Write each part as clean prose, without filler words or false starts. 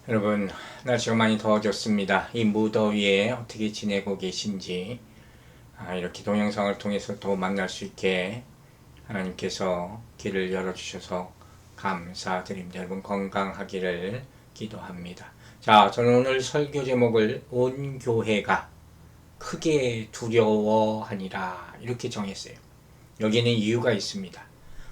여러분, 날씨가 많이 더워졌습니다. 이 무더위에 어떻게 지내고 계신지 이렇게 동영상을 통해서 또 만날 수 있게 하나님께서 길을 열어주셔서 감사드립니다. 여러분 건강하기를 기도합니다. 자, 저는 오늘 설교 제목을 온 교회가 크게 두려워하니라 이렇게 정했어요. 여기는 이유가 있습니다.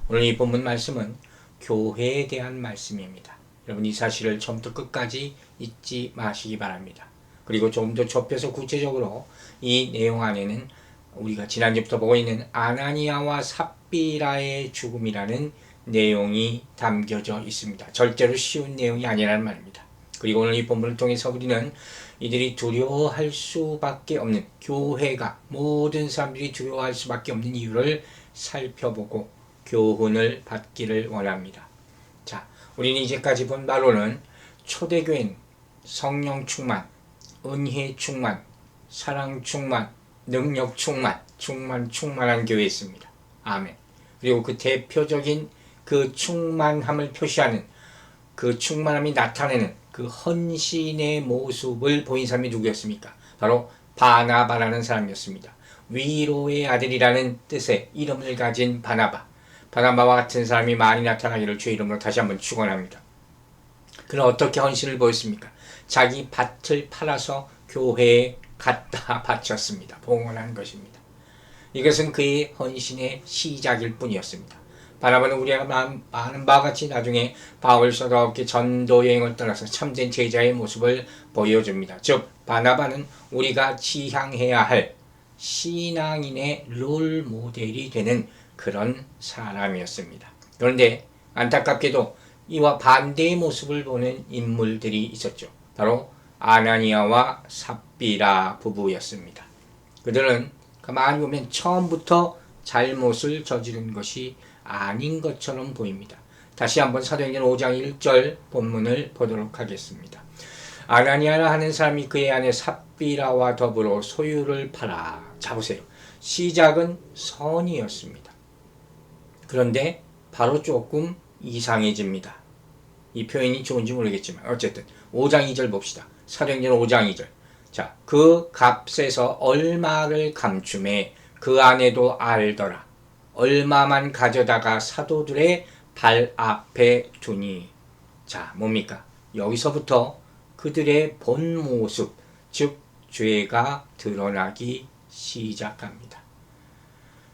오늘 이 본문 말씀은 교회에 대한 말씀입니다. 여러분 이 사실을 처음부터 끝까지 잊지 마시기 바랍니다. 그리고 조금 더 좁혀서 구체적으로 이 내용 안에는 우리가 지난주부터 보고 있는 아나니아와 삽비라의 죽음이라는 내용이 담겨져 있습니다. 절대로 쉬운 내용이 아니라는 말입니다. 그리고 오늘 이 본문을 통해서 우리는 이들이 두려워할 수밖에 없는, 교회가 모든 사람들이 두려워할 수밖에 없는 이유를 살펴보고 교훈을 받기를 원합니다. 자, 우리는 이제까지 본 바로는 초대교회는 성령 충만, 은혜 충만, 사랑 충만, 능력 충만한 교회였습니다. 아멘. 그리고 그 대표적인 그 충만함을 표시하는, 그 충만함이 나타내는 그 헌신의 모습을 보인 사람이 누구였습니까? 바로 바나바라는 사람이었습니다. 위로의 아들이라는 뜻의 이름을 가진 바나바와 같은 사람이 많이 나타나기를 주의 이름으로 다시 한번 축원합니다. 그는 어떻게 헌신을 보였습니까? 자기 밭을 팔아서 교회에 갖다 바쳤습니다. 봉헌한 것입니다. 이것은 그의 헌신의 시작일 뿐이었습니다. 바나바는 우리가 많은 바와 같이 나중에 바울 사도와 함께 전도 여행을 떠나서 참된 제자의 모습을 보여줍니다. 즉 바나바는 우리가 지향해야 할 신앙인의 롤 모델이 되는 그런 사람이었습니다. 그런데 안타깝게도 이와 반대의 모습을 보는 인물들이 있었죠. 바로 아나니아와 삽비라 부부였습니다. 그들은 가만히 보면 처음부터 잘못을 저지른 것이 아닌 것처럼 보입니다. 다시 한번 사도행전 5장 1절 본문을 보도록 하겠습니다. 아나니아라 하는 사람이 그의 아내 삽비라와 더불어 소유를 팔아. 자 보세요. 시작은 선이었습니다. 그런데 바로 조금 이상해집니다. 이 표현이 좋은지 모르겠지만 어쨌든 5장 2절 봅시다. 사도행전 5장 2절. 자, 그 값에서 얼마를 감춤해 그 아내도 알더라. 얼마만 가져다가 사도들의 발 앞에 두니. 자, 뭡니까? 여기서부터 그들의 본 모습, 즉 죄가 드러나기 시작합니다.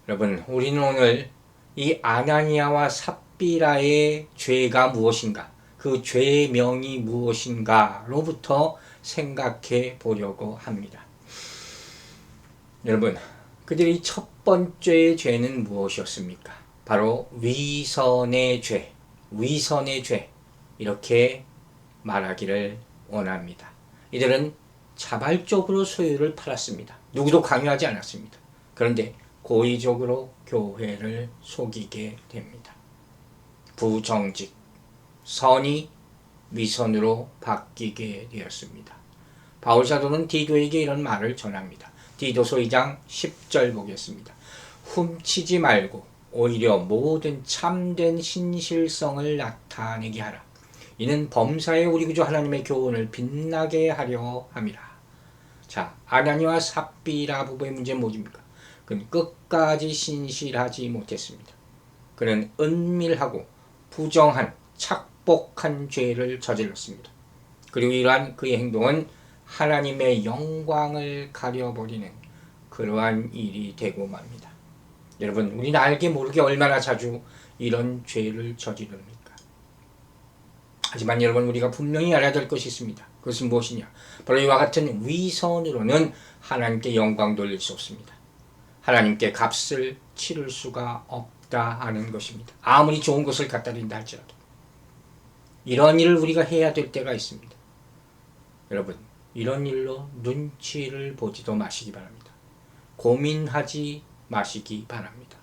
여러분, 우리는 오늘 이 아나니아와 삽비라의 죄가 무엇인가, 그 죄의 명이 무엇인가로부터 생각해 보려고 합니다. 여러분, 그들의 첫 번째의 죄는 무엇이었습니까? 바로 위선의 죄, 이렇게 말하기를 원합니다. 이들은 자발적으로 소유를 팔았습니다. 누구도 강요하지 않았습니다. 그런데 고의적으로 교회를 속이게 됩니다. 부정직, 선이 위선으로 바뀌게 되었습니다. 바울 사도는 디도에게 이런 말을 전합니다. 디도서 2장 10절 보겠습니다. 훔치지 말고 오히려 모든 참된 신실성을 나타내게 하라. 이는 범사에 우리 구주 하나님의 교훈을 빛나게 하려 함이라. 자, 아나니아와 삽비라 부부의 문제는 뭐입니까? 그는 끝까지 신실하지 못했습니다. 그는 은밀하고 부정한 착복한 죄를 저질렀습니다. 그리고 이러한 그의 행동은 하나님의 영광을 가려버리는 그러한 일이 되고 맙니다. 여러분, 우리는 알게 모르게 얼마나 자주 이런 죄를 저지릅니까? 하지만 여러분, 우리가 분명히 알아야 될 것이 있습니다. 그것은 무엇이냐? 바로 이와 같은 위선으로는 하나님께 영광 돌릴 수 없습니다. 하나님께 값을 치를 수가 없다 하는 것입니다. 아무리 좋은 것을 갖다 드린다 할지라도 이런 일을 우리가 해야 될 때가 있습니다. 여러분, 이런 일로 눈치를 보지도 마시기 바랍니다. 고민하지 마시기 바랍니다.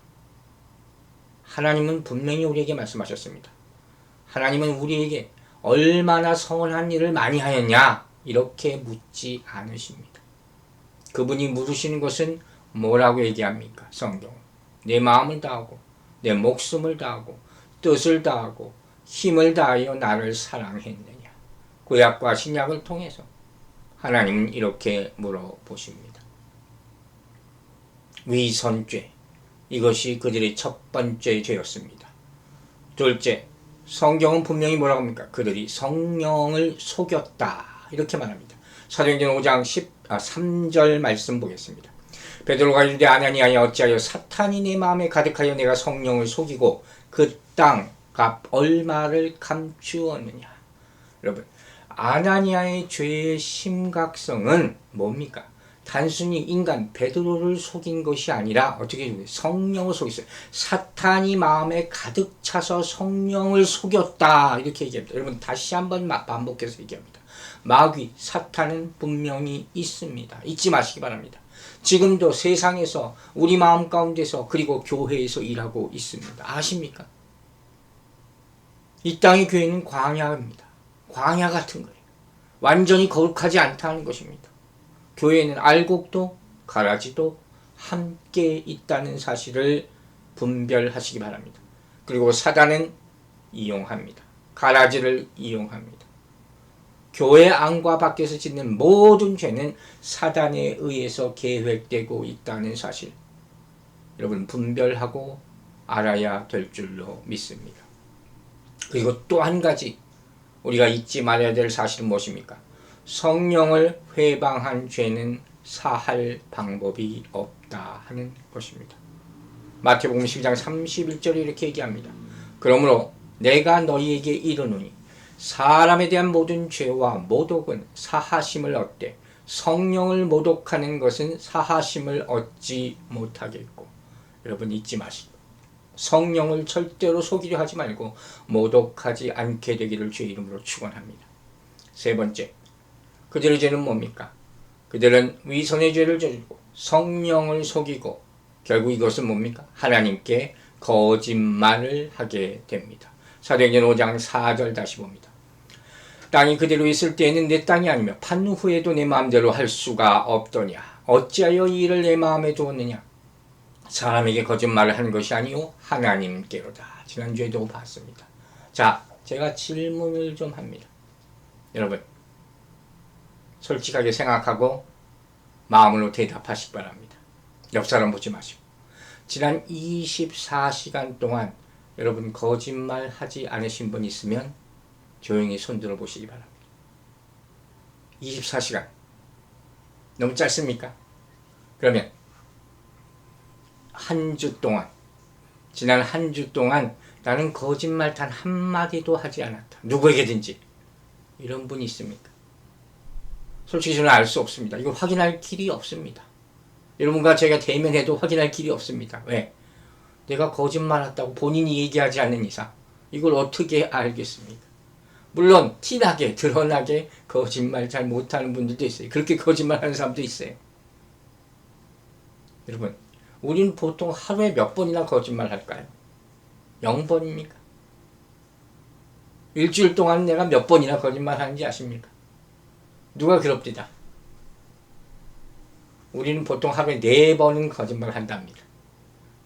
하나님은 분명히 우리에게 말씀하셨습니다. 하나님은 우리에게 얼마나 선한 일을 많이 하였냐 이렇게 묻지 않으십니다. 그분이 물으시는 것은 뭐라고 얘기합니까? 성경은 내 마음을 다하고 내 목숨을 다하고 뜻을 다하고 힘을 다하여 나를 사랑했느냐. 구약과 신약을 통해서 하나님은 이렇게 물어보십니다. 위선죄, 이것이 그들의 첫 번째 죄였습니다. 둘째, 성경은 분명히 뭐라고 합니까? 그들이 성령을 속였다, 이렇게 말합니다. 사도행전 5장 3절 말씀 보겠습니다. 베드로가 이르되 아나니아야 어찌하여 사탄이 내 마음에 가득하여 내가 성령을 속이고 그 땅 값 얼마를 감추었느냐. 여러분, 아나니아의 죄의 심각성은 뭡니까? 단순히 인간 베드로를 속인 것이 아니라 어떻게 성령을 속였어요. 사탄이 마음에 가득 차서 성령을 속였다, 이렇게 얘기합니다. 여러분, 다시 한번 반복해서 얘기합니다. 마귀, 사탄은 분명히 있습니다. 잊지 마시기 바랍니다. 지금도 세상에서 우리 마음 가운데서 그리고 교회에서 일하고 있습니다. 아십니까? 이 땅의 교회는 광야입니다. 광야 같은 거예요. 완전히 거룩하지 않다는 것입니다. 교회는 알곡도 가라지도 함께 있다는 사실을 분별하시기 바랍니다. 그리고 사단은 이용합니다. 가라지를 이용합니다. 교회 안과 밖에서 짓는 모든 죄는 사단에 의해서 계획되고 있다는 사실, 여러분 분별하고 알아야 될 줄로 믿습니다. 그리고 또 한 가지 우리가 잊지 말아야 될 사실은 무엇입니까? 성령을 회방한 죄는 사할 방법이 없다 하는 것입니다. 마태복음 12장 31절에 이렇게 얘기합니다. 그러므로 내가 너희에게 이르노니 사람에 대한 모든 죄와 모독은 사하심을 얻되 성령을 모독하는 것은 사하심을 얻지 못하겠고. 여러분 잊지 마시고 성령을 절대로 속이려 하지 말고 모독하지 않게 되기를 주의 이름으로 축원합니다. 세 번째, 그들의 죄는 뭡니까? 그들은 위선의 죄를 저지르고 성령을 속이고 결국 이것은 뭡니까? 하나님께 거짓말을 하게 됩니다. 사도행전 5장 4절 다시 봅니다. 땅이 그대로 있을 때에는 내 땅이 아니며 판후 후에도 내 마음대로 할 수가 없더냐. 어찌하여 이 일을 내 마음에 두었느냐. 사람에게 거짓말을 하는 것이 아니요 하나님께로다. 지난주에도 봤습니다. 자, 제가 질문을 좀 합니다. 여러분 솔직하게 생각하고 마음으로 대답하시기 바랍니다. 옆 사람 보지 마시고. 지난 24시간 동안 여러분 거짓말 하지 않으신 분 있으면 조용히 손들어 보시기 바랍니다. 24시간 너무 짧습니까? 그러면 한 주 동안, 지난 한 주 동안 나는 거짓말 단 한마디도 하지 않았다. 누구에게든지. 이런 분이 있습니까? 솔직히 저는 알 수 없습니다. 이걸 확인할 길이 없습니다. 여러분과 제가 대면해도 확인할 길이 없습니다. 왜? 내가 거짓말 했다고 본인이 얘기하지 않는 이상 이걸 어떻게 알겠습니까? 물론 티나게 드러나게 거짓말 잘 못하는 분들도 있어요. 그렇게 거짓말하는 사람도 있어요. 여러분, 우리는 보통 하루에 몇 번이나 거짓말 할까요? 0번입니까? 일주일 동안 내가 몇 번이나 거짓말 하는지 아십니까? 누가 그럽디다. 우리는 보통 하루에 4번은 거짓말 한답니다.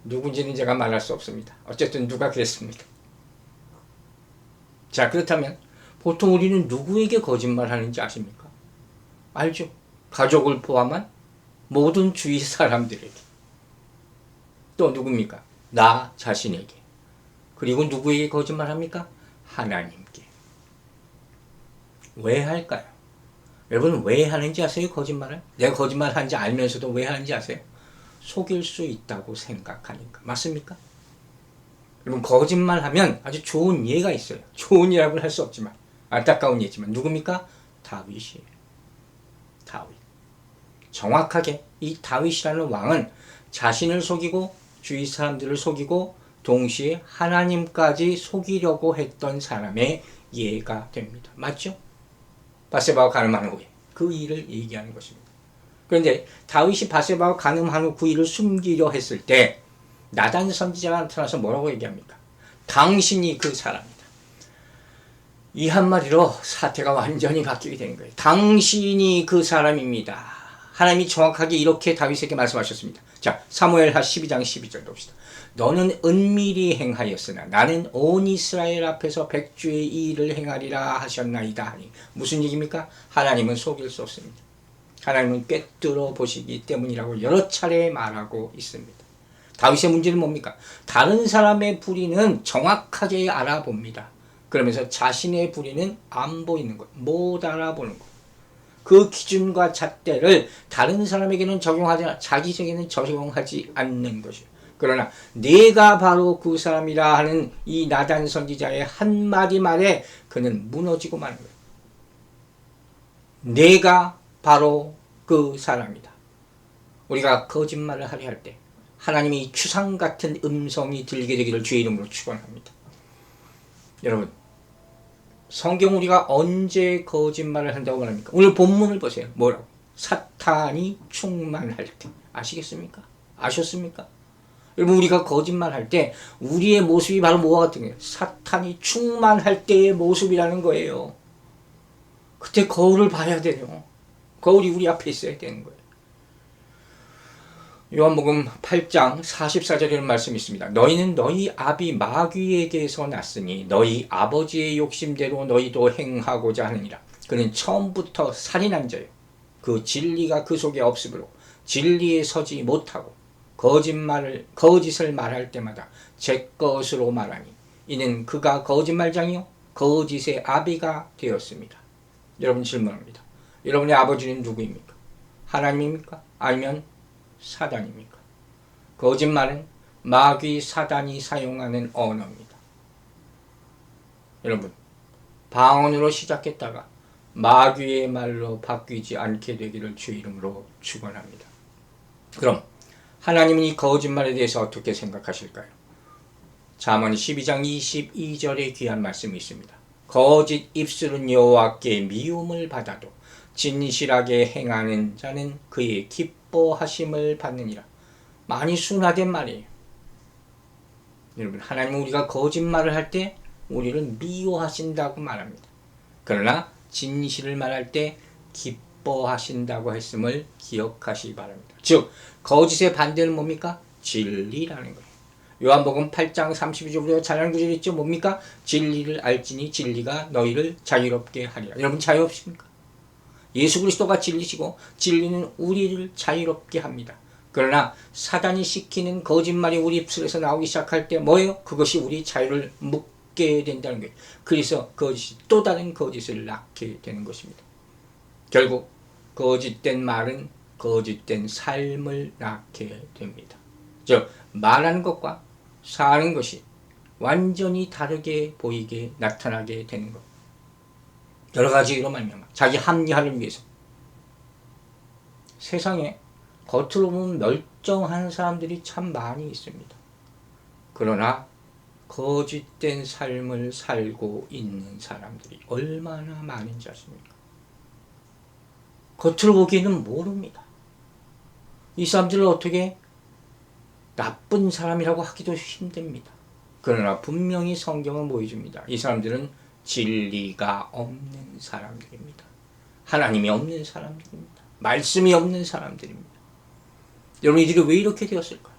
누군지는 제가 말할 수 없습니다. 어쨌든 누가 그랬습니까? 자, 그렇다면 보통 우리는 누구에게 거짓말 하는지 아십니까? 알죠? 가족을 포함한 모든 주위 사람들에게. 또 누굽니까? 나 자신에게. 그리고 누구에게 거짓말 합니까? 하나님께. 왜 할까요? 여러분 왜 하는지 아세요? 거짓말을? 내가 거짓말 하는지 알면서도 왜 하는지 아세요? 속일 수 있다고 생각하니까. 맞습니까? 여러분 거짓말하면 아주 좋은 예가 있어요. 좋은 예라고는 할 수 없지만 안타까운 예지만 누굽니까? 다윗이에요. 다윗. 정확하게 이 다윗이라는 왕은 자신을 속이고 주위 사람들을 속이고 동시에 하나님까지 속이려고 했던 사람의 예가 됩니다. 맞죠? 바세바와 간음한 후에 그 일을 얘기하는 것입니다. 그런데 다윗이 바세바와 간음한 후 그 일을 숨기려 했을 때 나단 선지자가 나타나서 뭐라고 얘기합니까? 당신이 그 사람이다. 이 한마디로 사태가 완전히 바뀌게 된 거예요. 당신이 그 사람입니다. 하나님이 정확하게 이렇게 다윗에게 말씀하셨습니다. 자, 사무엘하 12장 12절 봅시다. 너는 은밀히 행하였으나 나는 온 이스라엘 앞에서 백주의 이 일을 행하리라 하셨나이다 하니. 무슨 얘기입니까? 하나님은 속일 수 없습니다. 하나님은 꿰뚫어 보시기 때문이라고 여러 차례 말하고 있습니다. 다윗의 문제는 뭡니까? 다른 사람의 불의는 정확하게 알아봅니다. 그러면서 자신의 불의는 안 보이는 것, 못 알아보는 것. 그 기준과 잣대를 다른 사람에게는 적용하지, 자기에게는 적용하지 않는 것이에요. 그러나 내가 바로 그 사람이라 하는 이 나단 선지자의 한마디 말에 그는 무너지고 마는 거예요. 내가 바로 그 사람이다. 우리가 거짓말을 하려 할 때 하나님이 추상 같은 음성이 들게 되기를 주의 이름으로 축원합니다. 여러분, 성경 우리가 언제 거짓말을 한다고 말합니까? 오늘 본문을 보세요. 뭐라고? 사탄이 충만할 때. 아시겠습니까? 아셨습니까? 여러분, 우리가 거짓말할 때 우리의 모습이 바로 뭐와 같은 거예요? 사탄이 충만할 때의 모습이라는 거예요. 그때 거울을 봐야 돼요. 거울이 우리 앞에 있어야 되는 거예요. 요한복음 8장 44절에는 말씀이 있습니다. 너희는 너희 아비 마귀에게서 났으니 너희 아버지의 욕심대로 너희도 행하고자 하느니라. 그는 처음부터 살인한 자요. 그 진리가 그 속에 없으므로 진리에 서지 못하고 거짓을 말할 때마다 제 것으로 말하니 이는 그가 거짓말장이요 거짓의 아비가 되었습니다. 여러분, 질문합니다. 여러분의 아버지는 누구입니까? 하나님입니까? 아니면 사단입니까? 거짓말은 마귀 사단이 사용하는 언어입니다. 여러분, 방언으로 시작했다가 마귀의 말로 바뀌지 않게 되기를 주의 이름으로 축원합니다. 그럼 하나님은 이 거짓말에 대해서 어떻게 생각하실까요? 잠언 12장 22절에 귀한 말씀이 있습니다. 거짓 입술은 여호와께 미움을 받아도 진실하게 행하는 자는 그의 기뻐하심을 받느니라. 많이 순화된 말이에요. 여러분, 하나님은 우리가 거짓말을 할 때 우리를 미워하신다고 말합니다. 그러나 진실을 말할 때 기뻐하신다고 했음을 기억하시기 바랍니다. 즉, 거짓의 반대는 뭡니까? 진리라는 거예요. 요한복음 8장 32절 우리가 잘 아는 구절이 있죠. 뭡니까? 진리를 알지니 진리가 너희를 자유롭게 하리라. 여러분, 자유롭습니까? 예수 그리스도가 진리시고 진리는 우리를 자유롭게 합니다. 그러나 사단이 시키는 거짓말이 우리 입술에서 나오기 시작할 때 뭐예요? 그것이 우리 자유를 묶게 된다는 거예요. 그래서 거짓이 또 다른 거짓을 낳게 되는 것입니다. 결국 거짓된 말은 거짓된 삶을 낳게 됩니다. 즉, 말하는 것과 사는 것이 완전히 다르게 보이게 나타나게 되는 것. 여러 가지로 말미암아 자기 합리화를 위해서 세상에 겉으로 보면 멀쩡한 사람들이 참 많이 있습니다. 그러나 거짓된 삶을 살고 있는 사람들이 얼마나 많은지 아십니까? 겉으로 보기에는 모릅니다. 이 사람들을 어떻게 나쁜 사람이라고 하기도 힘듭니다. 그러나 분명히 성경은 보여줍니다. 이 사람들은 진리가 없는 사람들입니다. 하나님이 없는 사람들입니다. 말씀이 없는 사람들입니다. 여러분, 이들이 왜 이렇게 되었을까요?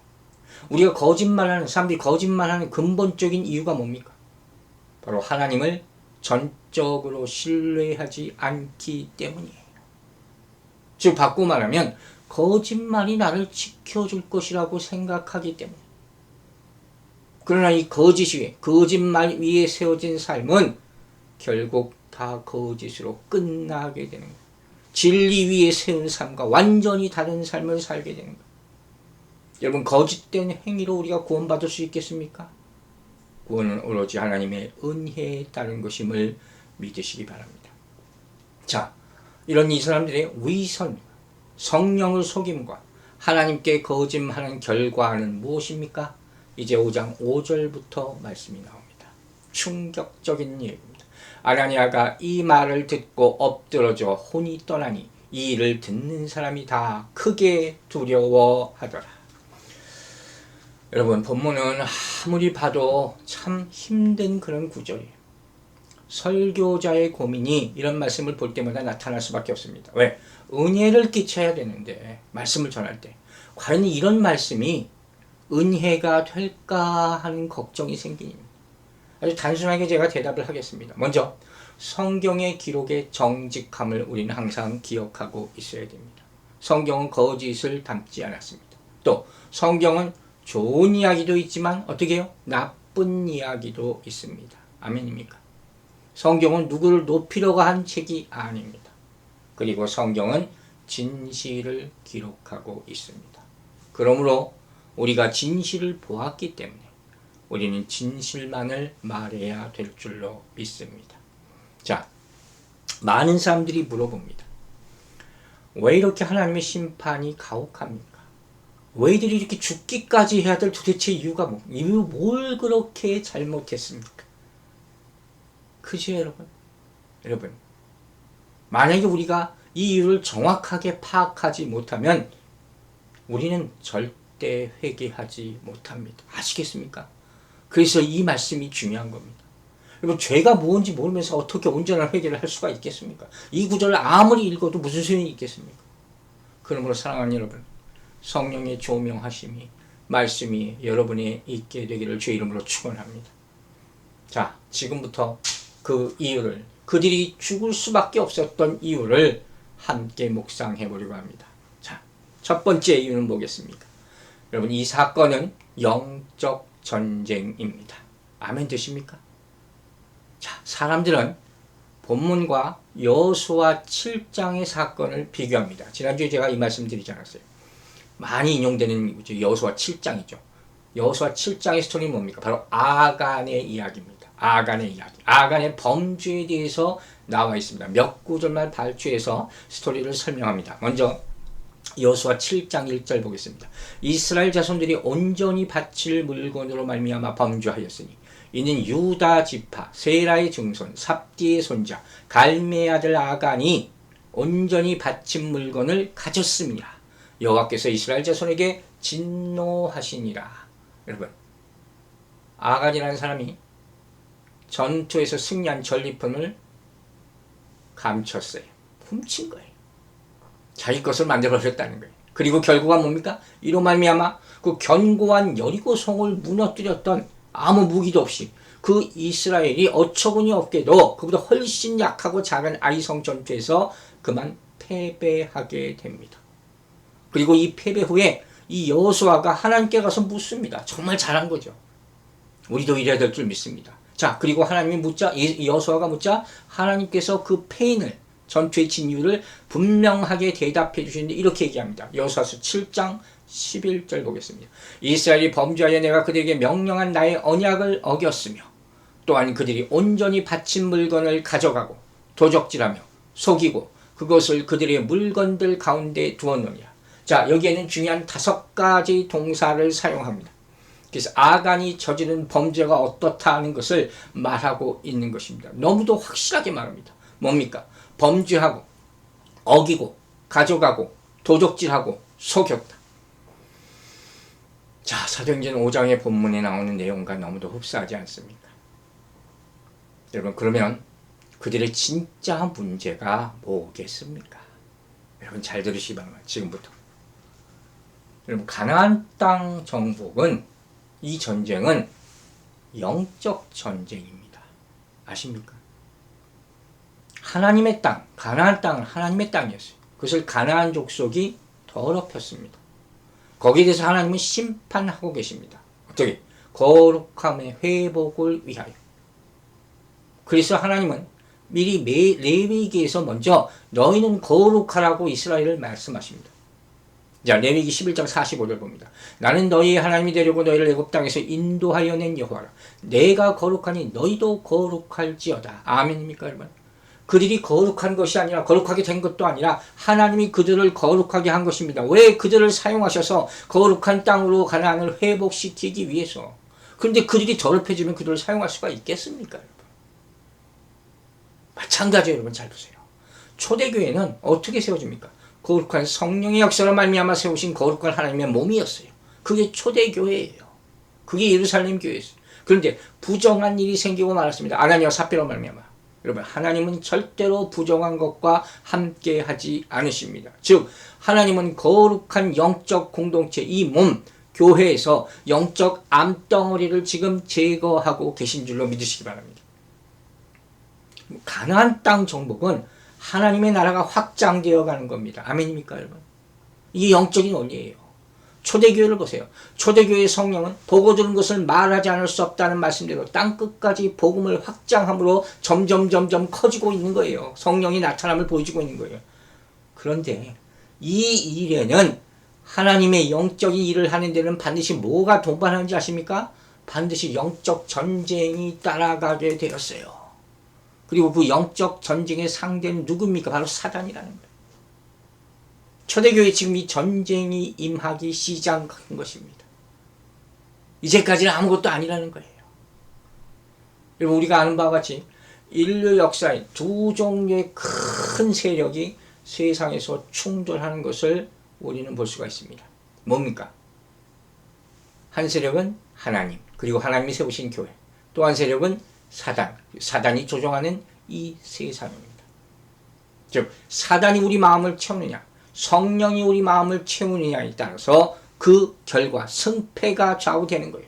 우리가 거짓말하는 사람들이 거짓말하는 근본적인 이유가 뭡니까? 바로 하나님을 전적으로 신뢰하지 않기 때문이에요. 즉, 바꾸고 말하면 거짓말이 나를 지켜줄 것이라고 생각하기 때문에. 그러나 이 거짓말 위에 세워진 삶은 결국 다 거짓으로 끝나게 되는 거예요. 진리 위에 세운 삶과 완전히 다른 삶을 살게 되는 거예요. 여러분, 거짓된 행위로 우리가 구원받을 수 있겠습니까? 구원은 오로지 하나님의 은혜에 따른 것임을 믿으시기 바랍니다. 자, 이런 이 사람들의 위선, 성령을 속임과 하나님께 거짓말하는 결과는 무엇입니까? 이제 5장 5절부터 말씀이 나옵니다. 충격적인 얘기입니다. 아나니아가 이 말을 듣고 엎드러져 혼이 떠나니 이 일을 듣는 사람이 다 크게 두려워하더라. 여러분, 본문은 아무리 봐도 참 힘든 그런 구절이에요. 설교자의 고민이 이런 말씀을 볼 때마다 나타날 수밖에 없습니다. 왜? 은혜를 끼쳐야 되는데 말씀을 전할 때 과연 이런 말씀이 은혜가 될까 하는 걱정이 생깁니다. 아주 단순하게 제가 대답을 하겠습니다. 먼저 성경의 기록의 정직함을 우리는 항상 기억하고 있어야 됩니다. 성경은 거짓을 담지 않았습니다. 또 성경은 좋은 이야기도 있지만 어떻게 해요? 나쁜 이야기도 있습니다. 아멘입니까? 성경은 누구를 높이려고 한 책이 아닙니다. 그리고 성경은 진실을 기록하고 있습니다. 그러므로 우리가 진실을 보았기 때문에 우리는 진실만을 말해야 될 줄로 믿습니다. 자, 많은 사람들이 물어봅니다. 왜 이렇게 하나님의 심판이 가혹합니까? 왜 이들이 이렇게 죽기까지 해야 될 도대체 이유가 뭘 그렇게 잘못했습니까? 그죠, 여러분? 여러분, 만약에 우리가 이 이유를 정확하게 파악하지 못하면 우리는 절대 회개하지 못합니다. 아시겠습니까? 그래서 이 말씀이 중요한 겁니다. 여러분, 죄가 뭔지 모르면서 어떻게 온전한 회개를 할 수가 있겠습니까? 이 구절을 아무리 읽어도 무슨 소용이 있겠습니까? 그러므로 사랑하는 여러분, 성령의 조명하심이 말씀이 여러분이 있게 되기를 주의 이름으로 축원합니다. 자, 지금부터 그 이유를, 그들이 죽을 수밖에 없었던 이유를 함께 묵상해 보려고 합니다. 자, 첫 번째 이유는 뭐겠습니까? 여러분, 이 사건은 영적 전쟁입니다. 아멘 되십니까? 자, 사람들은 본문과 여호수아 7장의 사건을 비교합니다. 지난주에 제가 이 말씀 드리지 않았어요. 많이 인용되는 여호수아 7장이죠. 여호수아 7장의 스토리는 뭡니까? 바로 아간의 이야기입니다. 아간의 이야기. 아간의 범죄에 대해서 나와 있습니다. 몇 구절만 발췌해서 스토리를 설명합니다. 먼저 여호수아 7장 1절 보겠습니다. 이스라엘 자손들이 온전히 바칠 물건으로 말미암아 범죄하였으니 이는 유다 지파 세라의 증손 삽디의 손자 갈메의 아들 아간이 온전히 바친 물건을 가졌습니다. 여호와께서 이스라엘 자손에게 진노하시니라. 여러분, 아간이라는 사람이 전투에서 승리한 전리품을 감췄어요. 훔친 거예요. 자기 것을 만들어버렸다는 거예요. 그리고 결과가 뭡니까? 이로 말미암아 그 견고한 여리고성을 무너뜨렸던 아무 무기도 없이 그 이스라엘이 어처구니 없게도 그보다 훨씬 약하고 작은 아이성 전투에서 그만 패배하게 됩니다. 그리고 이 패배 후에 이 여호수아가 하나님께 가서 묻습니다. 정말 잘한 거죠. 우리도 이래야 될 줄 믿습니다. 자, 그리고 하나님이 묻자, 여호수아가 묻자 하나님께서 그 패인을, 전투의 진유를 분명하게 대답해 주시는데 이렇게 얘기합니다. 여호수아서 7장 11절 보겠습니다. 이스라엘이 범죄하여 내가 그들에게 명령한 나의 언약을 어겼으며 또한 그들이 온전히 바친 물건을 가져가고 도적질하며 속이고 그것을 그들의 물건들 가운데 두었느니라. 자, 여기에는 중요한 5가지 동사를 사용합니다. 그래서 아간이 저지른 범죄가 어떻다 하는 것을 말하고 있는 것입니다. 너무도 확실하게 말합니다. 뭡니까? 범죄하고 어기고 가져가고 도적질하고 속였다. 자, 사도행전 5장의 본문에 나오는 내용과 너무도 흡사하지 않습니까? 여러분, 그러면 그들의 진짜 문제가 뭐겠습니까? 여러분 잘 들으시기 바랍니다. 지금부터. 여러분, 가나안 땅 정복은, 이 전쟁은 영적 전쟁입니다. 아십니까? 하나님의 땅, 가나안 땅은 하나님의 땅이었어요. 그것을 가나안 족속이 더럽혔습니다. 거기에 대해서 하나님은 심판하고 계십니다. 어떻게? 거룩함의 회복을 위하여. 그래서 하나님은 미리 레위기에서 먼저 너희는 거룩하라고 이스라엘을 말씀하십니다. 자, 레위기 11장 45절 봅니다. 나는 너희의 하나님이 되려고 너희를 애굽 땅에서 인도하여 낸 여호와라. 내가 거룩하니 너희도 거룩할지어다. 아멘입니까, 여러분? 그들이 거룩한 것이 아니라, 거룩하게 된 것도 아니라 하나님이 그들을 거룩하게 한 것입니다. 왜? 그들을 사용하셔서 거룩한 땅으로 가나안을 회복시키기 위해서. 그런데 그들이 더럽혀지면 그들을 사용할 수가 있겠습니까, 여러분? 마찬가지예요. 여러분 잘 보세요. 초대교회는 어떻게 세워집니까? 거룩한 성령의 역사로 말미암아 세우신 거룩한 하나님의 몸이었어요. 그게 초대교회예요. 그게 예루살렘 교회였어요. 그런데 부정한 일이 생기고 말았습니다. 아나니아와 삽비라로 말미암아. 여러분, 하나님은 절대로 부정한 것과 함께 하지 않으십니다. 즉 하나님은 거룩한 영적 공동체, 이 몸 교회에서 영적 암덩어리를 지금 제거하고 계신 줄로 믿으시기 바랍니다. 가나안 땅 정복은 하나님의 나라가 확장되어 가는 겁니다. 아멘입니까 여러분? 이게 영적인 원리예요. 초대교회를 보세요. 초대교회의 성령은 보고 들은 것을 말하지 않을 수 없다는 말씀대로 땅끝까지 복음을 확장함으로 점점 커지고 있는 거예요. 성령이 나타남을 보여주고 있는 거예요. 그런데 이 일에는, 하나님의 영적인 일을 하는 데는 반드시 뭐가 동반하는지 아십니까? 반드시 영적 전쟁이 따라가게 되었어요. 그리고 그 영적 전쟁의 상대는 누굽니까? 바로 사단이라는 거예요. 초대교회 지금 이 전쟁이 임하기 시작한 것입니다. 이제까지는 아무것도 아니라는 거예요. 여러분, 우리가 아는 바와 같이 인류 역사에 두 종류의 큰 세력이 세상에서 충돌하는 것을 우리는 볼 수가 있습니다. 뭡니까? 한 세력은 하나님, 그리고 하나님이 세우신 교회. 또 한 세력은 사단이 조종하는 이 세상입니다. 즉 사단이 우리 마음을 채우느냐, 성령이 우리 마음을 채우느냐에 따라서 그 결과 승패가 좌우되는 거예요.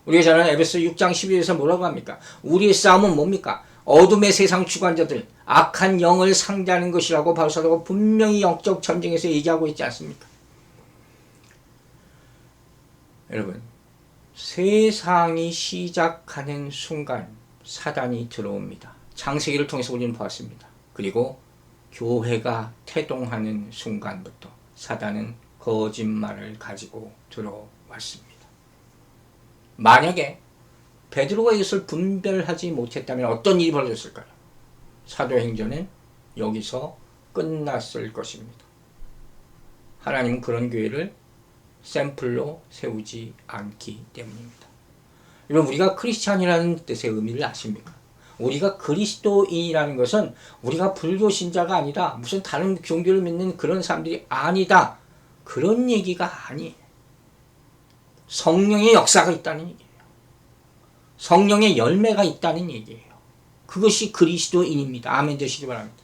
우리가 잘 아는 에베소 6장 12절에서 뭐라고 합니까? 우리의 싸움은 뭡니까? 어둠의 세상 주관자들, 악한 영을 상대하는 것이라고 바울 사도가 분명히 영적 전쟁에서 얘기하고 있지 않습니까? 여러분, 세상이 시작하는 순간 사단이 들어옵니다. 창세기를 통해서 우리는 보았습니다. 그리고 교회가 태동하는 순간부터 사단은 거짓말을 가지고 들어왔습니다. 만약에 베드로가 이것을 분별하지 못했다면 어떤 일이 벌어졌을까요? 사도행전은 여기서 끝났을 것입니다. 하나님은 그런 교회를 샘플로 세우지 않기 때문입니다. 여러분, 우리가 크리스찬이라는 뜻의 의미를 아십니까? 우리가 그리스도인이라는 것은 우리가 불교 신자가 아니다, 무슨 다른 종교를 믿는 그런 사람들이 아니다, 그런 얘기가 아니에요. 성령의 역사가 있다는 얘기예요. 성령의 열매가 있다는 얘기예요. 그것이 그리스도인입니다. 아멘 되시기 바랍니다.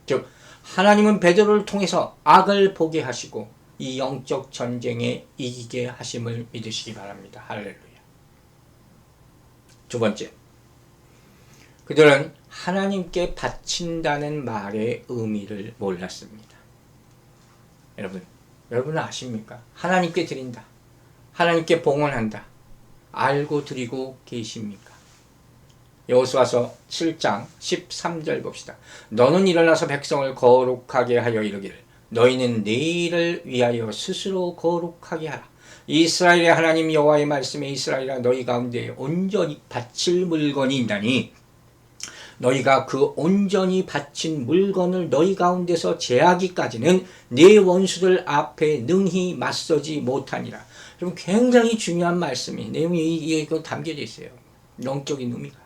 즉 하나님은 베드로를 통해서 악을 보게 하시고 이 영적 전쟁에 이기게 하심을 믿으시기 바랍니다. 할렐루야. 두 번째, 그들은 하나님께 바친다는 말의 의미를 몰랐습니다. 여러분은 아십니까? 하나님께 드린다, 하나님께 봉헌한다, 알고 드리고 계십니까? 여호수아서 7장 13절 봅시다. 너는 일어나서 백성을 거룩하게 하여 이르기를 너희는 내일을 위하여 스스로 거룩하게 하라. 이스라엘의 하나님 여호와의 말씀에 이스라엘아 너희 가운데 온전히 바칠 물건이 있나니 너희가 그 온전히 바친 물건을 너희 가운데서 제하기까지는 네 원수들 앞에 능히 맞서지 못하니라. 여러분, 굉장히 중요한 말씀이 내용이 이게 담겨져 있어요. 영적인 의미가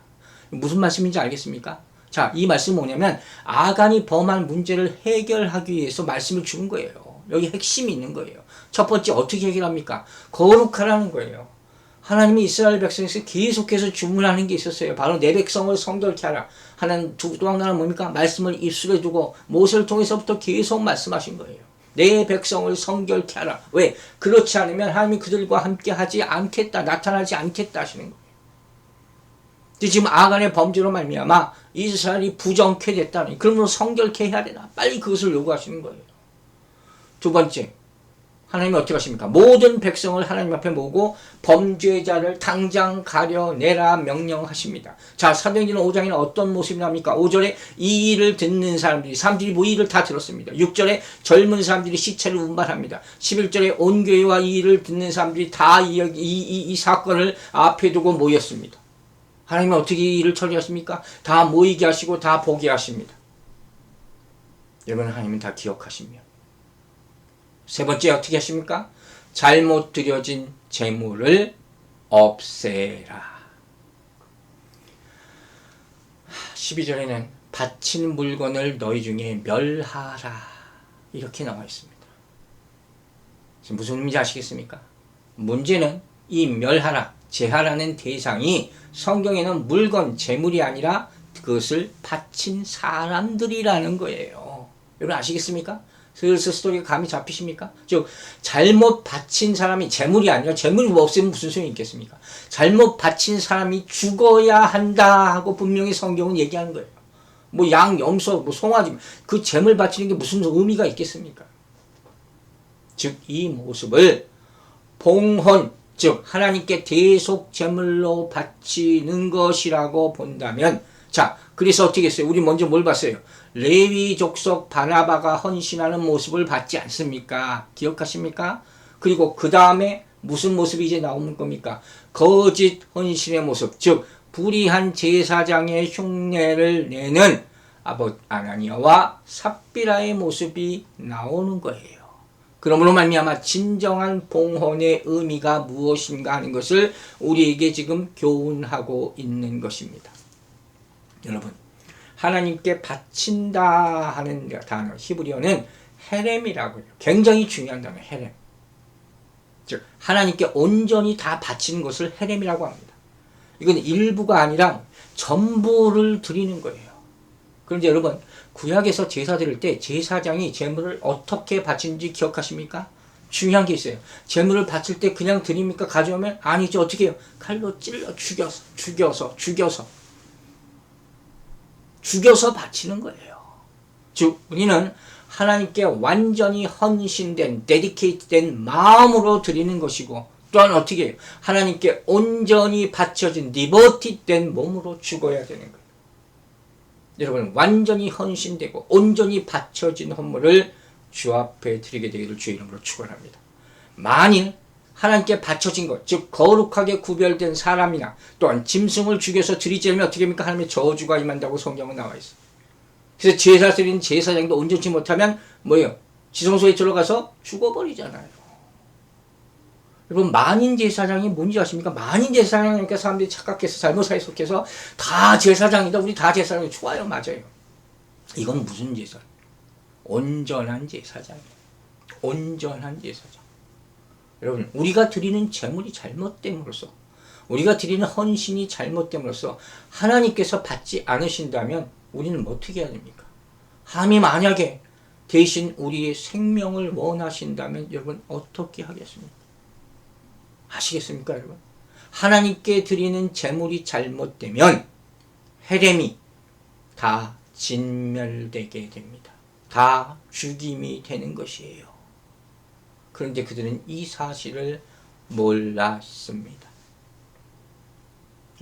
무슨 말씀인지 알겠습니까? 자, 이 말씀은 뭐냐면 아간이 범한 문제를 해결하기 위해서 말씀을 주는 거예요. 여기 핵심이 있는 거예요. 첫 번째, 어떻게 해결합니까? 거룩하라는 거예요. 하나님이 이스라엘 백성에서 계속해서 주문하는 게 있었어요. 바로 내 백성을 성결케 하라. 하나님, 또 하나는 뭡니까? 말씀을 입술에 두고 모세를 통해서부터 계속 말씀하신 거예요. 내 백성을 성결케 하라. 왜? 그렇지 않으면 하나님이 그들과 함께 하지 않겠다, 나타나지 않겠다 하시는 거예요. 근데 지금 아간의 범죄로 말미암아 이스라엘이 부정케 됐다니, 그러므로 성결케 해야 되나? 빨리 그것을 요구하시는 거예요. 두 번째, 하나님이 어떻게 하십니까? 모든 백성을 하나님 앞에 모으고 범죄자를 당장 가려내라 명령하십니다. 자, 사도행전 5장에는 어떤 모습이 납니까? 5절에 이 일을 듣는 사람들이 뭐 이 일을 다 들었습니다. 6절에 젊은 사람들이 시체를 운반합니다. 11절에 온 교회와 이 일을 듣는 사람들이 다 이 사건을 앞에 두고 모였습니다. 하나님은 어떻게 이 일을 처리하십니까? 다 모이게 하시고 다 보게 하십니다. 여러분, 하나님은 다 기억하십니다. 세 번째, 어떻게 하십니까? 잘못 드려진 재물을 없애라. 12절에는 바친 물건을 너희 중에 멸하라, 이렇게 나와 있습니다. 지금 무슨 의미인지 아시겠습니까? 문제는 이 멸하라, 제하라는 대상이 성경에는 물건, 재물이 아니라 그것을 바친 사람들이라는 거예요. 여러분 아시겠습니까? 슬슬 스토리가 감이 잡히십니까? 즉 잘못 바친 사람이 재물이 아니라 재물이 없으면 무슨 소용이 있겠습니까? 잘못 바친 사람이 죽어야 한다 하고 분명히 성경은 얘기하는 거예요. 뭐 양, 염소, 뭐 송아지 그 재물 바치는 게 무슨 의미가 있겠습니까? 즉 이 모습을 봉헌, 즉 하나님께 대속 제물로 바치는 것이라고 본다면, 자 그래서 어떻게 했어요? 우리 먼저 뭘 봤어요? 레위 족속 바나바가 헌신하는 모습을 봤지 않습니까? 기억하십니까? 그리고 그 다음에 무슨 모습이 이제 나오는 겁니까? 거짓 헌신의 모습, 즉 불의한 제사장의 흉내를 내는 아나니아와 삽비라의 모습이 나오는 거예요. 그러므로 말미암아 진정한 봉헌의 의미가 무엇인가 하는 것을 우리에게 지금 교훈하고 있는 것입니다. 여러분, 하나님께 바친다 하는 단어 히브리어는 헤렘이라고 해요. 굉장히 중요한 단어 헤렘. 즉 하나님께 온전히 다 바치는 것을 헤렘이라고 합니다. 이건 일부가 아니라 전부를 드리는 거예요. 그런데 여러분, 구약에서 제사 드릴 때 제사장이 제물을 어떻게 바치는지 기억하십니까? 중요한 게 있어요. 제물을 바칠 때 그냥 드립니까? 가져오면? 아니죠. 어떻게 해요? 칼로 찔러 죽여서 바치는 거예요. 즉 우리는 하나님께 완전히 헌신된, 데디케이트된 마음으로 드리는 것이고, 또한 어떻게 해요? 하나님께 온전히 바쳐진, 디버티된 몸으로 죽어야 되는 거예요. 여러분, 완전히 헌신되고 온전히 바쳐진 헌물을 주 앞에 드리게 되기를 주의 이름으로 축원합니다. 만일 하나님께 바쳐진 것, 즉 거룩하게 구별된 사람이나 또한 짐승을 죽여서 드리지 않으면 어떻게 합니까? 하나님의 저주가 임한다고 성경은 나와 있어요. 그래서 제사 드리는 제사장도 온전치 못하면 뭐예요? 지성소에 들어가서 죽어버리잖아요. 여러분, 만인 제사장이 뭔지 아십니까? 만인 제사장이니까 사람들이 착각해서 잘못 해석해서 다 제사장이다, 우리 다 제사장이 좋아요. 맞아요. 이건 무슨 제사? 온전한 제사장이에요. 온전한 제사장. 여러분, 우리가 드리는 제물이 잘못됨으로써, 우리가 드리는 헌신이 잘못됨으로써 하나님께서 받지 않으신다면 우리는 어떻게 해야 됩니까? 하나님 만약에 대신 우리의 생명을 원하신다면 여러분 어떻게 하겠습니까? 아시겠습니까, 여러분? 하나님께 드리는 제물이 잘못되면 헤렘이 다 진멸되게 됩니다. 다 죽임이 되는 것이에요. 그런데 그들은 이 사실을 몰랐습니다.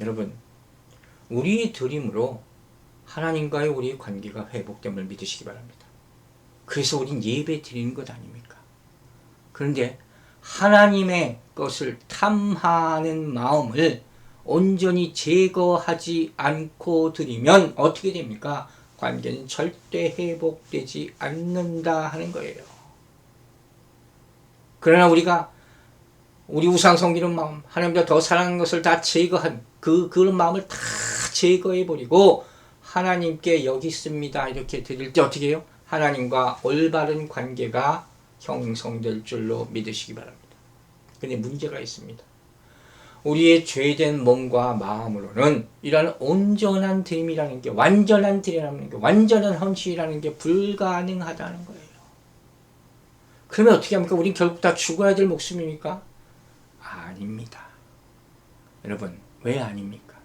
여러분, 우리의 드림으로 하나님과의 우리의 관계가 회복됨을 믿으시기 바랍니다. 그래서 우린 예배 드리는 것 아닙니까? 그런데 하나님의 것을 탐하는 마음을 온전히 제거하지 않고 드리면 어떻게 됩니까? 관계는 절대 회복되지 않는다 하는 거예요. 그러나 우리가 우리 우상 섬기는 마음, 하나님보다 더 사랑하는 것을 다 제거한 그런 마음을 다 제거해버리고 하나님께 여기 있습니다 이렇게 드릴 때 어떻게 해요? 하나님과 올바른 관계가 형성될 줄로 믿으시기 바랍니다. 그런데 문제가 있습니다. 우리의 죄된 몸과 마음으로는 이런 온전한 드림이라는 게, 완전한 드림이라는 게, 완전한 헌신이라는 게 불가능하다는 거예요. 그러면 어떻게 합니까? 우린 결국 다 죽어야 될 목숨입니까? 아닙니다. 여러분, 왜 아닙니까?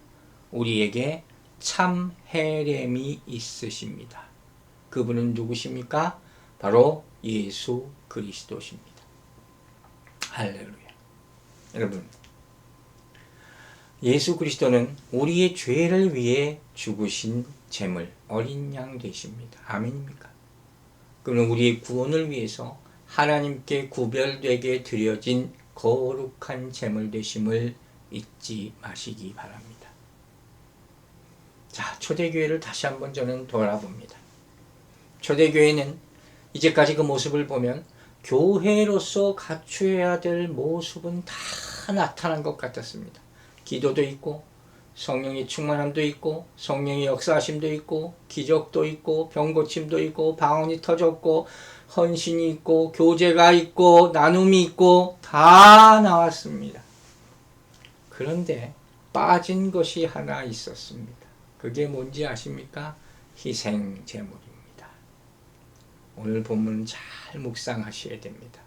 우리에게 참 헤렘이 있으십니다. 그분은 누구십니까? 바로 예수 그리스도십니다. 할렐루야. 여러분, 예수 그리스도는 우리의 죄를 위해 죽으신 제물, 어린 양 되십니다. 아멘입니까? 그는 우리의 구원을 위해서 하나님께 구별되게 드려진 거룩한 제물 되심을 잊지 마시기 바랍니다. 자, 초대교회를 다시 한번 저는 돌아봅니다. 초대교회는 이제까지 그 모습을 보면 교회로서 갖추어야 될 모습은 다 나타난 것 같았습니다. 기도도 있고, 성령의 충만함도 있고, 성령의 역사하심도 있고, 기적도 있고, 병고침도 있고, 방언이 터졌고, 헌신이 있고, 교제가 있고, 나눔이 있고, 다 나왔습니다. 그런데 빠진 것이 하나 있었습니다. 그게 뭔지 아십니까? 희생 제물입니다. 오늘 본문 잘 묵상하셔야 됩니다.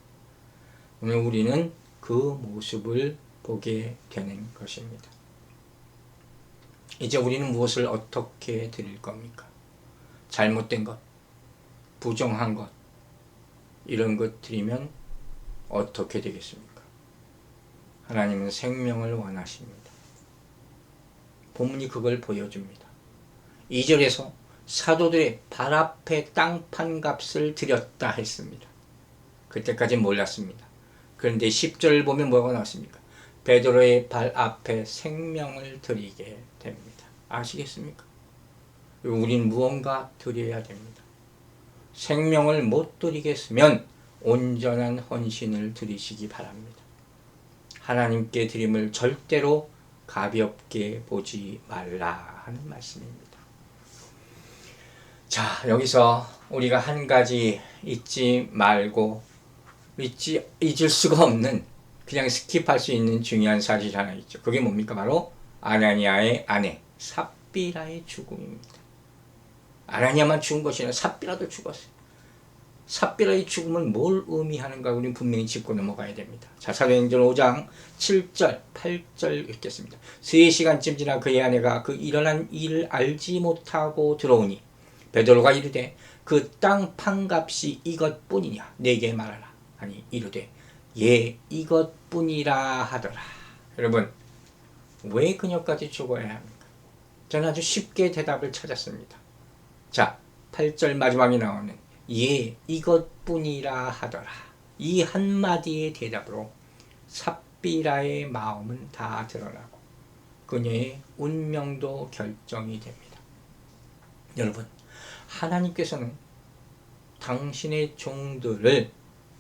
오늘 우리는 그 모습을 보게 되는 것입니다. 이제 우리는 무엇을 어떻게 드릴 겁니까? 잘못된 것, 부정한 것, 이런 것 드리면 어떻게 되겠습니까? 하나님은 생명을 원하십니다. 본문이 그걸 보여줍니다. 2절에서 사도들의 발 앞에 땅판 값을 드렸다 했습니다. 그때까지 몰랐습니다. 그런데 10절을 보면 뭐가 나왔습니까? 베드로의 발 앞에 생명을 드리게 됩니다. 아시겠습니까? 우린 무언가 드려야 됩니다. 생명을 못 드리겠으면 온전한 헌신을 드리시기 바랍니다. 하나님께 드림을 절대로 가볍게 보지 말라 하는 말씀입니다. 자, 여기서 우리가 한 가지 잊지 말고 잊을 수가 없는, 그냥 스킵할 수 있는 중요한 사실 하나 있죠. 그게 뭡니까? 바로 아나니아의 아내 삽비라의 죽음입니다. 아나니아만 죽은 것이 아니라 삽비라도 죽었어요. 삽비라의 죽음은 뭘 의미하는가 우리는 분명히 짚고 넘어가야 됩니다. 자, 사도행전 5장 7절 8절 읽겠습니다. 3시간쯤 지나 그의 아내가 그 일어난 일을 알지 못하고 들어오니 베드로가 이르되 그 땅 판값이 이것뿐이냐 내게 말하라 하니 이르되 예 이것뿐이라 하더라. 여러분, 왜 그녀까지 죽어야 합니까? 저는 아주 쉽게 대답을 찾았습니다. 자, 8절 마지막에 나오는 예 이것뿐이라 하더라, 이 한마디의 대답으로 삽비라의 마음은 다 드러나고 그녀의 운명도 결정이 됩니다. 여러분, 하나님께서는 당신의 종들을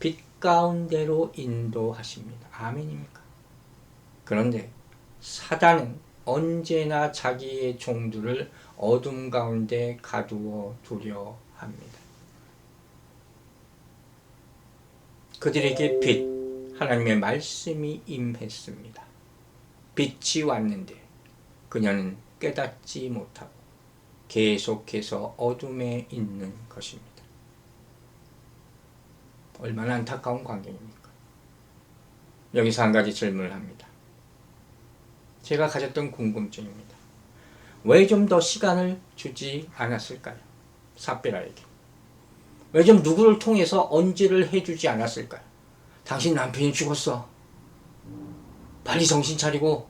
빛 가운데로 인도하십니다. 아멘입니까? 그런데 사단은 언제나 자기의 종들을 어둠 가운데 가두어 두려 합니다. 그들에게 빛, 하나님의 말씀이 임했습니다. 빛이 왔는데 그녀는 깨닫지 못하고 계속해서 어둠에 있는 것입니다. 얼마나 안타까운 광경입니까? 여기서 한 가지 질문을 합니다. 제가 가졌던 궁금증입니다. 왜 좀 더 시간을 주지 않았을까요? 삽비라에게. 왜 좀 누구를 통해서 언지를 해주지 않았을까요? 당신 남편이 죽었어. 빨리 정신 차리고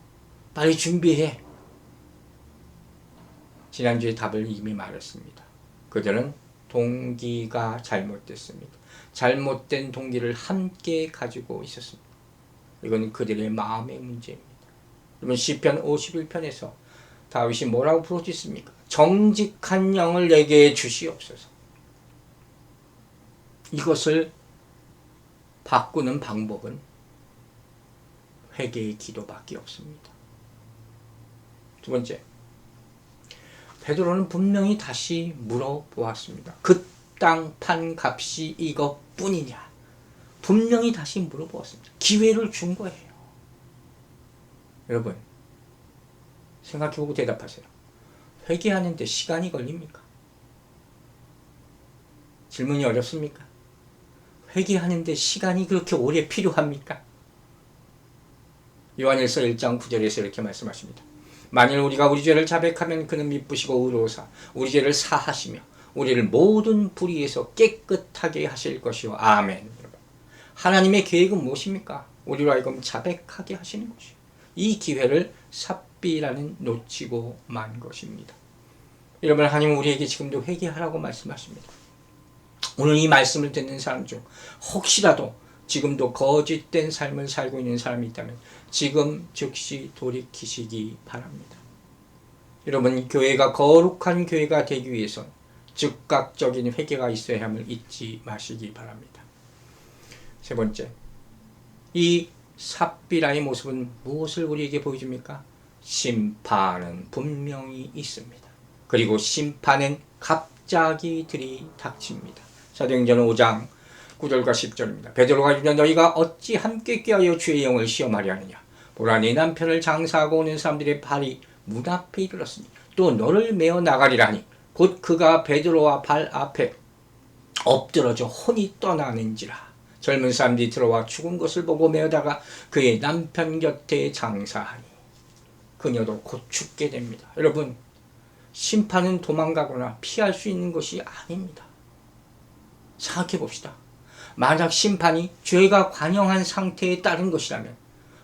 빨리 준비해. 지난주에 답을 이미 말했습니다. 그들은 동기가 잘못됐습니다. 잘못된 동기를 함께 가지고 있었습니다. 이건 그들의 마음의 문제입니다. 그러면 시편 51편에서 다윗이 뭐라고 부르짖습니까? 정직한 영을 내게 주시옵소서. 이것을 바꾸는 방법은 회개의 기도밖에 없습니다. 두 번째, 베드로는 분명히 다시 물어보았습니다. 그 땅 판 값이 이것뿐이냐? 분명히 다시 물어보았습니다. 기회를 준 거예요. 여러분, 생각해보고 대답하세요. 회개하는데 시간이 걸립니까? 질문이 어렵습니까? 회개하는데 시간이 그렇게 오래 필요합니까? 요한일서 1장 9절에서 이렇게 말씀하십니다. 만일 우리가 우리 죄를 자백하면 그는 미쁘시고 의로우사 우리 죄를 사하시며 우리를 모든 불의에서 깨끗하게 하실 것이요. 아멘. 하나님의 계획은 무엇입니까? 우리로 하여금 자백하게 하시는 것이요. 이 기회를 삽비라는 놓치고 만 것입니다. 여러분, 하나님은 우리에게 지금도 회개하라고 말씀하십니다. 오늘 이 말씀을 듣는 사람 중 혹시라도 지금도 거짓된 삶을 살고 있는 사람이 있다면 지금 즉시 돌이키시기 바랍니다. 여러분, 교회가 거룩한 교회가 되기 위해선 즉각적인 회개가 있어야 함을 잊지 마시기 바랍니다. 세 번째, 이 삽비라의 모습은 무엇을 우리에게 보여줍니까? 심판은 분명히 있습니다. 그리고 심판은 갑자기 들이닥칩니다. 사도행전 5장 9절과 10절입니다. 베드로가 이르되 너희가 어찌 함께 꾀하여 주의 영을 시험하려 하느냐? 보라, 내 남편을 장사하고 오는 사람들의 발이 문 앞에 이르렀으니 또 너를 메어 나가리라니 곧 그가 베드로와 발 앞에 엎드러져 혼이 떠나는지라. 젊은 사람들이 들어와 죽은 것을 보고 메어다가 그의 남편 곁에 장사하니 그녀도 곧 죽게 됩니다. 여러분, 심판은 도망가거나 피할 수 있는 것이 아닙니다. 생각해 봅시다. 만약 심판이 죄가 관영한 상태에 따른 것이라면,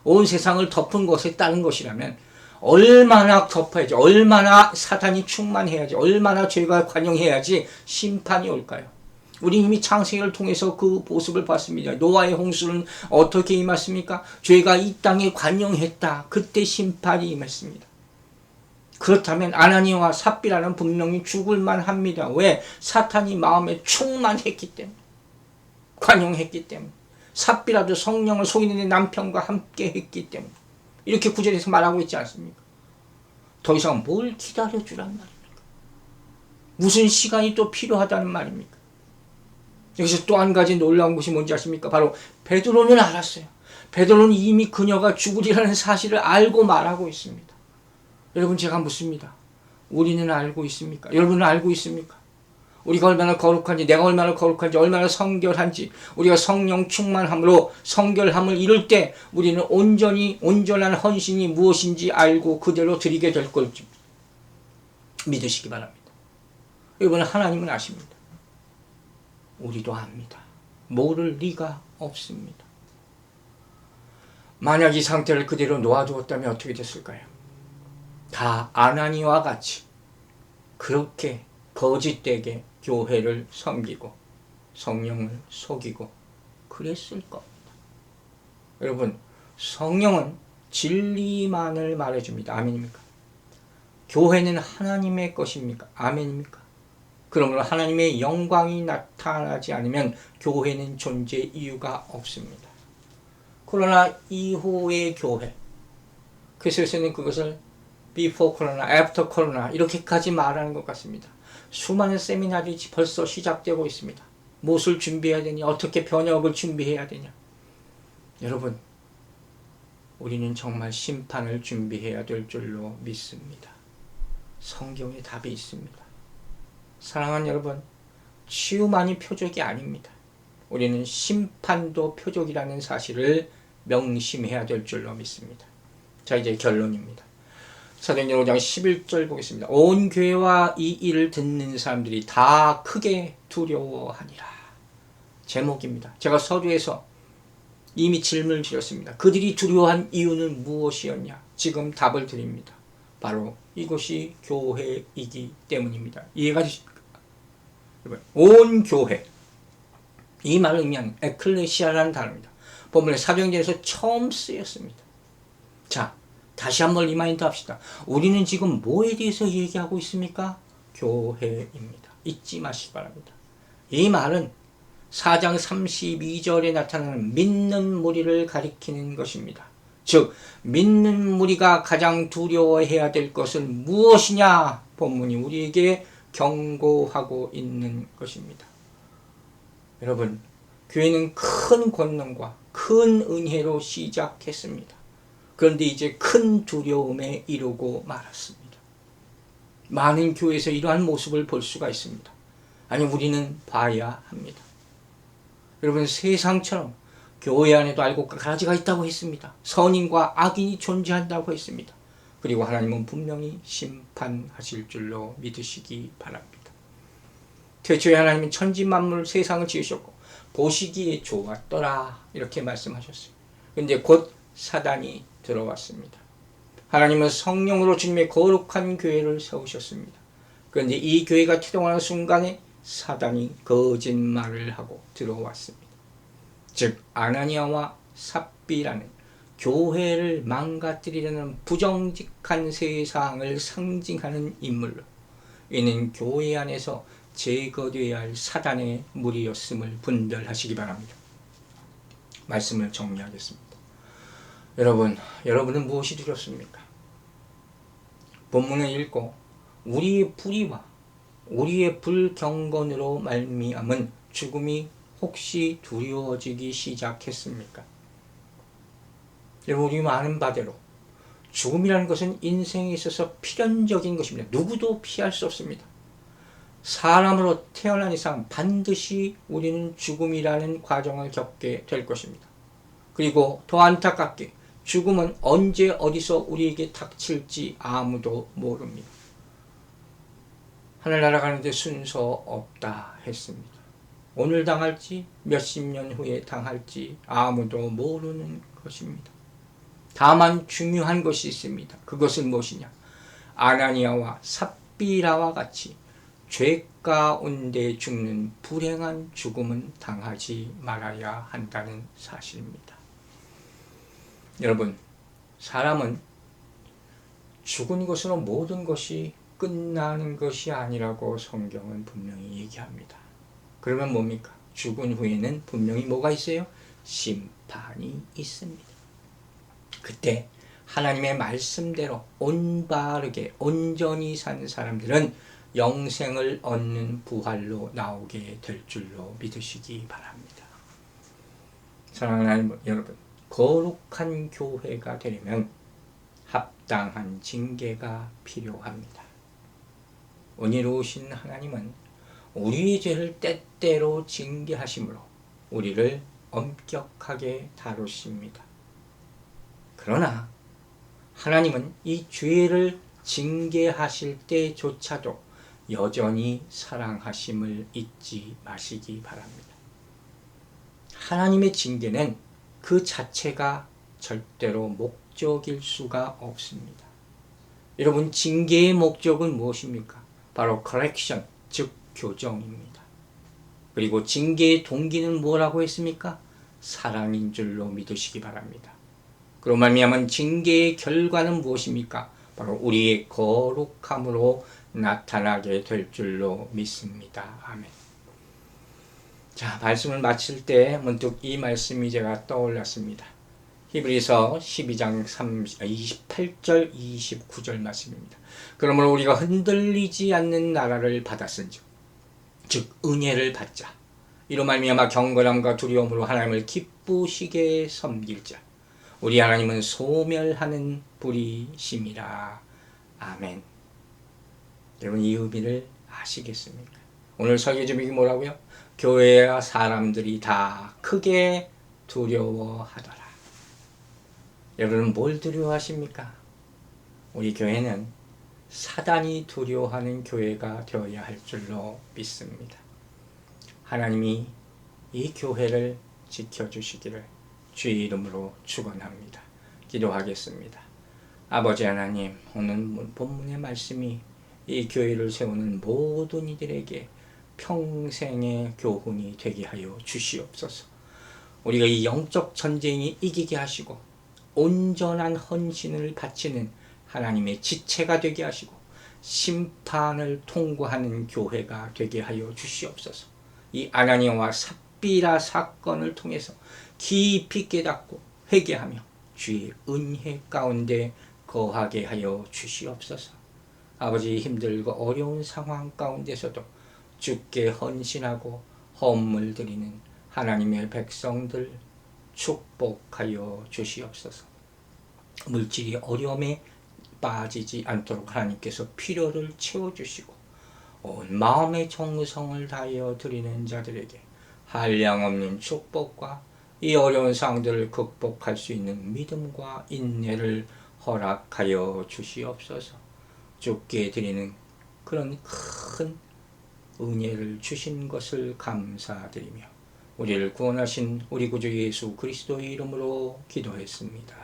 온 세상을 덮은 것에 따른 것이라면 얼마나 덮어야지, 얼마나 사탄이 충만해야지, 얼마나 죄가 관영해야지 심판이 올까요? 우리 이미 창세기를 통해서 그 모습을 봤습니다. 노아의 홍수는 어떻게 임했습니까? 죄가 이 땅에 관영했다. 그때 심판이 임했습니다. 그렇다면 아나니아와 삽비라는 분명히 죽을 만합니다. 왜? 사탄이 마음에 충만했기 때문에, 관영했기 때문에. 삽비라도 성령을 속이는 남편과 함께 했기 때문에. 이렇게 구절에서 말하고 있지 않습니까? 더 이상 뭘 기다려주란 말입니까? 무슨 시간이 또 필요하다는 말입니까? 여기서 또 한 가지 놀라운 것이 뭔지 아십니까? 바로 베드로는 알았어요. 베드로는 이미 그녀가 죽으리라는 사실을 알고 말하고 있습니다. 여러분, 제가 묻습니다. 우리는 알고 있습니까? 여러분은 알고 있습니까? 우리가 얼마나 거룩한지, 내가 얼마나 거룩한지, 얼마나 성결한지, 우리가 성령 충만함으로 성결함을 이룰 때 우리는 온전한 헌신이 무엇인지 알고 그대로 드리게 될 걸 믿으시기 바랍니다. 여러분, 하나님은 아십니다. 우리도 압니다. 모를 리가 없습니다. 만약 이 상태를 그대로 놓아두었다면 어떻게 됐을까요? 다 아나니아와 같이 그렇게 거짓되게 교회를 섬기고 성령을 속이고 그랬을 겁니다. 여러분, 성령은 진리만을 말해줍니다. 아멘입니까? 교회는 하나님의 것입니까? 아멘입니까? 그러므로 하나님의 영광이 나타나지 않으면 교회는 존재 이유가 없습니다. 코로나 이후의 교회, 그래서는 그것을 before 코로나, after 코로나 이렇게까지 말하는 것 같습니다. 수많은 세미나들이 벌써 시작되고 있습니다. 무엇을 준비해야 되냐, 어떻게 번역을 준비해야 되냐. 여러분, 우리는 정말 심판을 준비해야 될 줄로 믿습니다. 성경에 답이 있습니다. 사랑하는 여러분, 치유만이 표적이 아닙니다. 우리는 심판도 표적이라는 사실을 명심해야 될 줄로 믿습니다. 자, 이제 결론입니다. 사도행전 5장 11절 보겠습니다. 온 교회와 이 일을 듣는 사람들이 다 크게 두려워하니라. 제목입니다. 제가 서두에서 이미 질문을 드렸습니다. 그들이 두려워한 이유는 무엇이었냐? 지금 답을 드립니다. 바로 이것이 교회이기 때문입니다. 이해가 되십니까? 온 교회, 이 말을 의미하는 에클레시아라는 단어입니다. 본문에 사도행전에서 처음 쓰였습니다. 자, 다시 한번 리마인드 합시다. 우리는 지금 뭐에 대해서 얘기하고 있습니까? 교회입니다. 잊지 마시기 바랍니다. 이 말은 4장 32절에 나타나는 믿는 무리를 가리키는 것입니다. 즉, 믿는 무리가 가장 두려워해야 될 것은 무엇이냐? 본문이 우리에게 경고하고 있는 것입니다. 여러분, 교회는 큰 권능과 큰 은혜로 시작했습니다. 그런데 이제 큰 두려움에 이르고 말았습니다. 많은 교회에서 이러한 모습을 볼 수가 있습니다. 아니, 우리는 봐야 합니다. 여러분, 세상처럼 교회 안에도 알곡과 가라지가 있다고 했습니다. 선인과 악인이 존재한다고 했습니다. 그리고 하나님은 분명히 심판하실 줄로 믿으시기 바랍니다. 태초에 하나님은 천지 만물 세상을 지으셨고 보시기에 좋았더라 이렇게 말씀하셨어요. 그런데 곧 사단이 들어왔습니다. 하나님은 성령으로 주님의 거룩한 교회를 세우셨습니다. 그런데 이 교회가 태동하는 순간에 사단이 거짓말을 하고 들어왔습니다. 즉, 아나니아와 삽비라는 교회를 망가뜨리려는 부정직한 세상을 상징하는 인물로 이는 교회 안에서 제거되어야 할 사단의 무리였음을 분별하시기 바랍니다. 말씀을 정리하겠습니다. 여러분은 무엇이 두렵습니까? 본문을 읽고 우리의 불의와 우리의 불경건으로 말미암은 죽음이 혹시 두려워지기 시작했습니까? 여러분, 우리 아는 바대로 죽음이라는 것은 인생에 있어서 필연적인 것입니다. 누구도 피할 수 없습니다. 사람으로 태어난 이상 반드시 우리는 죽음이라는 과정을 겪게 될 것입니다. 그리고 더 안타깝게 죽음은 언제 어디서 우리에게 닥칠지 아무도 모릅니다. 하늘 날아가는데 순서 없다 했습니다. 오늘 당할지 몇십 년 후에 당할지 아무도 모르는 것입니다. 다만 중요한 것이 있습니다. 그것은 무엇이냐? 아나니아와 삽비라와 같이 죄 가운데 죽는 불행한 죽음은 당하지 말아야 한다는 사실입니다. 여러분, 사람은 죽은 것으로 모든 것이 끝나는 것이 아니라고 성경은 분명히 얘기합니다. 그러면 뭡니까? 죽은 후에는 분명히 뭐가 있어요? 심판이 있습니다. 그때 하나님의 말씀대로 올바르게 온전히 산 사람들은 영생을 얻는 부활로 나오게 될 줄로 믿으시기 바랍니다. 사랑하는 하나님 여러분, 거룩한 교회가 되려면 합당한 징계가 필요합니다. 은혜로우신 하나님은 우리의 죄를 때때로 징계하심으로 우리를 엄격하게 다루십니다. 그러나 하나님은 이 죄를 징계하실 때조차도 여전히 사랑하심을 잊지 마시기 바랍니다. 하나님의 징계는 그 자체가 절대로 목적일 수가 없습니다. 여러분, 징계의 목적은 무엇입니까? 바로 correction, 즉 교정입니다. 그리고 징계의 동기는 뭐라고 했습니까? 사랑인 줄로 믿으시기 바랍니다. 그로 말미암은 징계의 결과는 무엇입니까? 바로 우리의 거룩함으로 나타나게 될 줄로 믿습니다. 아멘. 자, 말씀을 마칠 때 문득 이 말씀이 제가 떠올랐습니다. 히브리서 12장 28절 29절 말씀입니다. 그러므로 우리가 흔들리지 않는 나라를 받았은즉 즉 은혜를 받자. 이로 말미암아 경건함과 두려움으로 하나님을 기쁘시게 섬길자. 우리 하나님은 소멸하는 불이심이라. 아멘. 여러분, 이 의미를 아시겠습니까? 오늘 설교 제목이 뭐라고요? 교회와 사람들이 다 크게 두려워하더라. 여러분, 뭘 두려워하십니까? 우리 교회는 사단이 두려워하는 교회가 되어야 할 줄로 믿습니다. 하나님이 이 교회를 지켜주시기를 주의 이름으로 축원합니다. 기도하겠습니다. 아버지 하나님, 오늘 본문의 말씀이 이 교회를 세우는 모든 이들에게 평생의 교훈이 되게 하여 주시옵소서. 우리가 이 영적 전쟁이 이기게 하시고 온전한 헌신을 바치는 하나님의 지체가 되게 하시고 심판을 통과하는 교회가 되게 하여 주시옵소서. 이 아나니아와 삽비라 사건을 통해서 깊이 깨닫고 회개하며 주의 은혜 가운데 거하게 하여 주시옵소서. 아버지, 힘들고 어려운 상황 가운데서도 주께 헌신하고 헌물 드리는 하나님의 백성들 축복하여 주시옵소서. 물질이 어려움에 빠지지 않도록 하나님께서 필요를 채워주시고 온 마음의 정성을 다하여 드리는 자들에게 한량없는 축복과 이 어려운 상황들을 극복할 수 있는 믿음과 인내를 허락하여 주시옵소서. 주께 드리는 그런 큰 은혜를 주신 것을 감사드리며 우리를 구원하신 우리 구주 예수 그리스도의 이름으로 기도했습니다.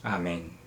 아멘.